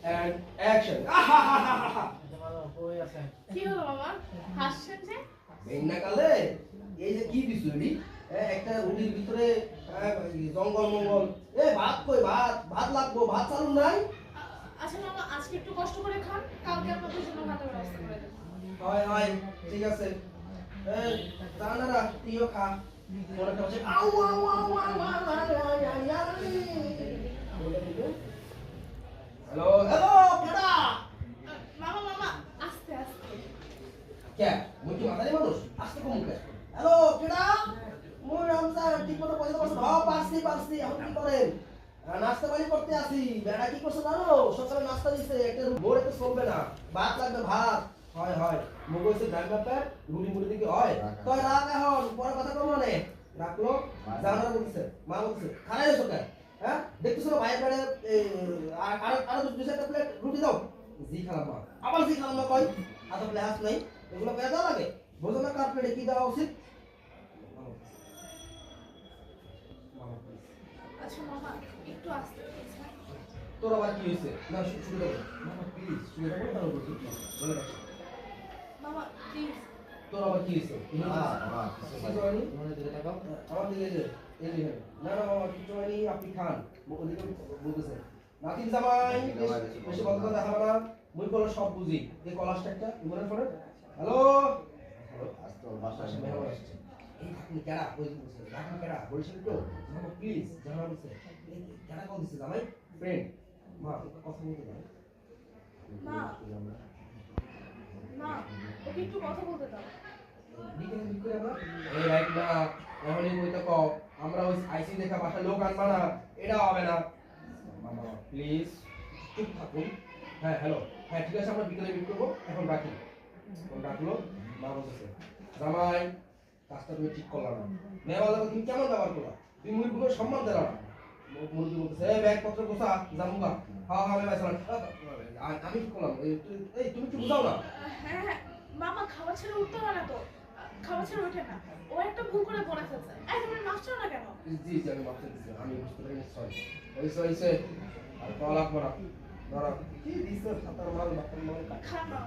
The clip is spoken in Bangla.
and action. কি হলো মামা হাসছেন যে? বেন্না কালে এই যে কি দিছুরি একটা রুটির ভিতরে জঙ্গল মঙ্গল ভাত কই ভাত লাগবো ভাত চালু নাই। আচ্ছা মামা আজকে একটু কষ্ট করে খান, কালকে আপনাদের জন্য ভাতের ব্যবস্থা করে দেব। হয় হয় ঠিক আছে। জানারা তুইও খা। মনে করছে আউ আউ আউ আউ হ্যালো হ্যালো কেডা? মামা মামা আস্তে আস্তে। কে মুই কি মাদারি মানুষ আস্তে কম কে? হ্যালো কেডা? মুই রামজান ঠিকমতো পয়সা পাচ্ছ? পারছি এখন কি করেন? নাস্তা পানি করতে আসি। বেড়া কি করছে জানো? সকালে নাস্তা দিছে একটা ভোর একটু চলবে না, ভাত লাগবে ভাত। হয় হয় মুগ হইছে ডাল ব্যাপার রুটি মুড়ি দিকে হয় তুই রাখ এখন পরে কথা কম মানে রাখলো। জানারা বলছে মা বলছে খারাই হইছো কেন? হ্যাঁ দেখতেছো না ভাইয়ের বেড়ে আর দুই চারটা প্লেট রুটি দাও। জি খালাম মা আবার জি খালাম মা কই হাতে প্লেট হাত নাই এগুলো পেয়ে দেওয়া লাগে। বোঝো না কার প্লেটে কি দেওয়া উচিত? আচ্ছা মামা একটু আস্তে please, হ্যাঁ? তোর আবার কি হয়েছে? না শুরু করো মামা প্লিজ শুরু করো তাহলে বলছি বলে রাখ। মামা প্লিজ। তোর আবার কি হয়েছে? আমার দিকে যে এই যে না না মামা কিছু হয়নি আপনি খান ওদিকে বলতেছে নাতিন জামাই বেশি কথা দেখাবো না মুই বলো সব বুঝি এই কলাসটা একটা মনে পড়ে। হ্যালো এই থাকুন কেডা ওই বলছে রাখুন কেডা বলছেন তো মামা প্লিজ জানা বলছে কেডা কল দিছে জামাই ফ্রেন্ড মা কথা বলতে দাও। মা মা ওকে একটু কথা বলতে দাও। এই রাইট না এখনই কইতে কও আমরা ওই আইসি দেখা বাসা লোক আনবা না এটা হবে না। মামা প্লিজ চুপ থাকুন। হ্যাঁ হ্যালো হ্যাঁ ঠিক আছে আমরা বিকেলে মিট করবো এখন রাখি। ফোন রাখলো। মা বলতেছে জামাই কাজটা তুমি ঠিক করলা না। মেয়ে বললো তুমি কেমন ব্যবহার করলা? তুমি মুরগুলো সম্মান দিলা না। মুরগি বলতেছে এই ব্যাগপত্র গোছা জামুগা হ্যাঁ হ্যাঁ আমি আমি কি করলাম? এই তুমি কি বুঝাও না? হ্যাঁ হ্যাঁ মামা খাবার ছেড়ে উঠতে হয় না তো, খাবার ছেড়ে ওঠে না, ও একটা ভুল করে পড়ে ফেলছে। এই তুমি মাফ চাও না কেন? জি জি আমি মাফ চাইতেছি আমি বুঝতে পারিনি সরি হইছে আর কল লাগবে না ধরো কি দিছে খাতার মাল বাতার মাল খান না।